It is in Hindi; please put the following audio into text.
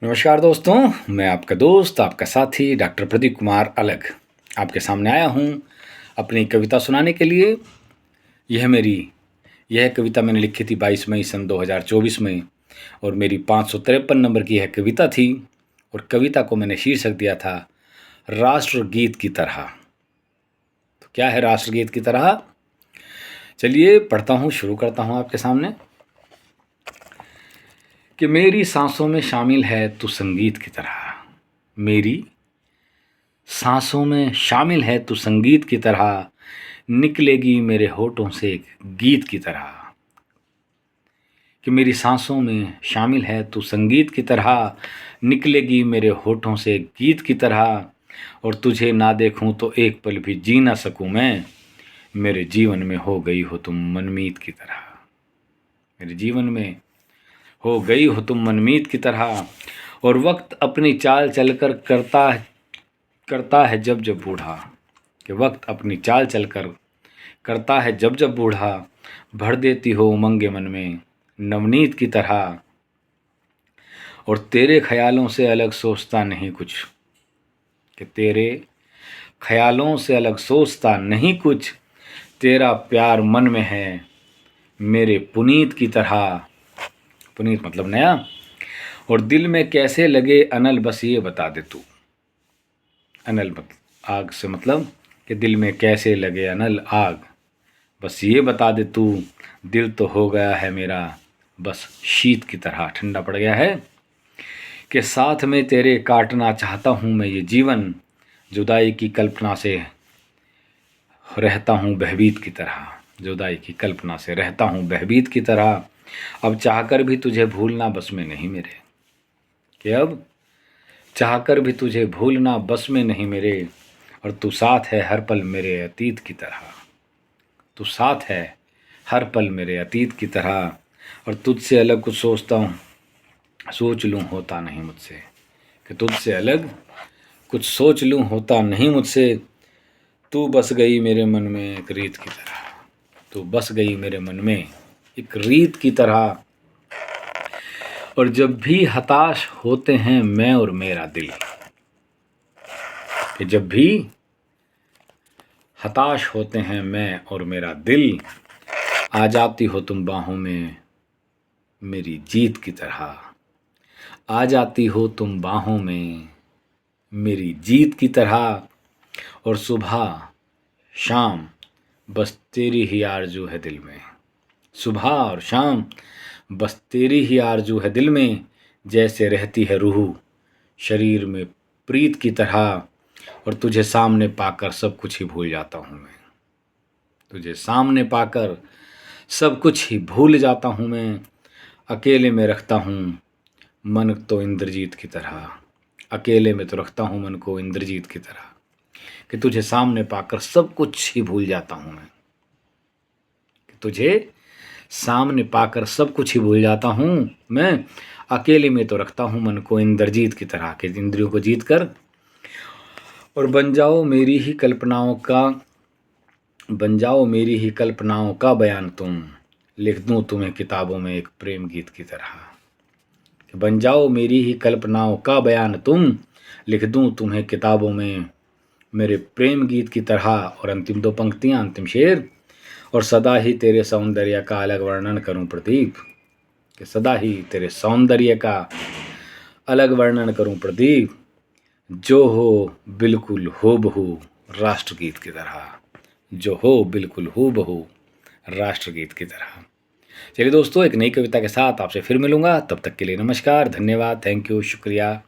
नमस्कार दोस्तों, मैं आपका दोस्त, आपका साथी डॉक्टर प्रदीप कुमार अलग आपके सामने आया हूँ अपनी कविता सुनाने के लिए। यह कविता मैंने लिखी थी 22 मई सन 2024 में और मेरी 553 नंबर की यह कविता थी। और कविता को मैंने शीर्षक दिया था राष्ट्रगीत की तरह। तो क्या है राष्ट्रगीत की तरह? चलिए पढ़ता हूँ, शुरू करता हूँ आपके सामने कि मेरी सांसों में शामिल है तू संगीत की तरह। मेरी सांसों में शामिल है तू संगीत की तरह, निकलेगी मेरे होठों से एक गीत की तरह। कि मेरी सांसों में शामिल है तू संगीत की तरह, निकलेगी मेरे होठों से एक गीत की तरह। और तुझे ना देखूं तो एक पल भी जी ना सकूं मैं, मेरे जीवन में हो गई हो तुम मनमीत की तरह। मेरे जीवन में हो गई हो तुम मनमीत की तरह। और वक्त अपनी चाल चलकर करता है जब जब बूढ़ा। कि वक्त अपनी चाल चलकर करता है जब जब बूढ़ा, भर देती हो उमंगे मन में नवनीत की तरह। और तेरे ख्यालों से अलग सोचता नहीं कुछ। कि तेरे ख्यालों से अलग सोचता नहीं कुछ, तेरा प्यार मन में है मेरे पुनीत की तरह। पुनीत मतलब नया। और दिल में कैसे लगे अनल बस ये बता दे तू। अनल मतलब आग से मतलब कि दिल में कैसे लगे अनल आग, बस ये बता दे तू। दिल तो हो गया है मेरा बस शीत की तरह, ठंडा पड़ गया है। कि साथ में तेरे काटना चाहता हूँ मैं ये जीवन, जुदाई की कल्पना से रहता हूँ बहबीत की तरह। जुदाई की कल्पना से रहता हूँ बहबीत की तरह। अब चाहकर भी तुझे भूलना बस में नहीं मेरे। कि अब चाहकर भी तुझे भूलना बस में नहीं मेरे। और तू साथ है हर पल मेरे अतीत की तरह। तू साथ है हर पल मेरे अतीत की तरह। और तुझसे अलग कुछ सोचता हूँ सोच लूँ होता नहीं मुझसे। कि तुझसे अलग कुछ सोच लूँ होता नहीं मुझसे। तू बस गई मेरे मन में एक रीत की तरह। तू बस गई मेरे मन में एक रीत की तरह। और जब भी हताश होते हैं मैं और मेरा दिल। कि जब भी हताश होते हैं मैं और मेरा दिल, आ जाती हो तुम बाहों में मेरी जीत की तरह। आ जाती हो तुम बाहों में मेरी जीत की तरह। और सुबह शाम बस तेरी ही आरज़ू है दिल में। सुबह और शाम बस तेरी ही आरज़ू है दिल में, जैसे रहती है रूह शरीर में प्रीत की तरह। और तुझे सामने पाकर सब कुछ ही भूल जाता हूँ मैं। तुझे सामने पाकर सब कुछ ही भूल जाता हूँ मैं। अकेले में रखता हूँ मन तो इंद्रजीत की तरह। अकेले में तो रखता हूँ मन को इंद्रजीत की तरह। कि तुझे सामने पाकर सब कुछ ही भूल जाता हूँ मैं। कि तुझे सामने पाकर सब कुछ ही भूल जाता हूँ मैं। अकेले में तो रखता हूँ मन को इंद्रजीत की तरह। कि इंद्रियों को जीत कर और बन जाओ मेरी ही कल्पनाओं का बयान तुम, लिख दूँ तुम्हें किताबों में एक प्रेम गीत की तरह। बन जाओ मेरी ही कल्पनाओं का बयान तुम, लिख दूँ तुम्हें किताबों में मेरे प्रेम गीत की तरह। और अंतिम दो पंक्तियाँ, अंतिम शेर। और सदा ही तेरे सौंदर्य का अलग वर्णन करूं प्रदीप। कि सदा ही तेरे सौंदर्य का अलग वर्णन करूं प्रदीप, जो हो बिल्कुल हूबहू राष्ट्रगीत की तरह। जो हो बिल्कुल हूबहू राष्ट्रगीत की तरह। चलिए दोस्तों, एक नई कविता के साथ आपसे फिर मिलूंगा। तब तक के लिए नमस्कार, धन्यवाद, थैंक यू, शुक्रिया।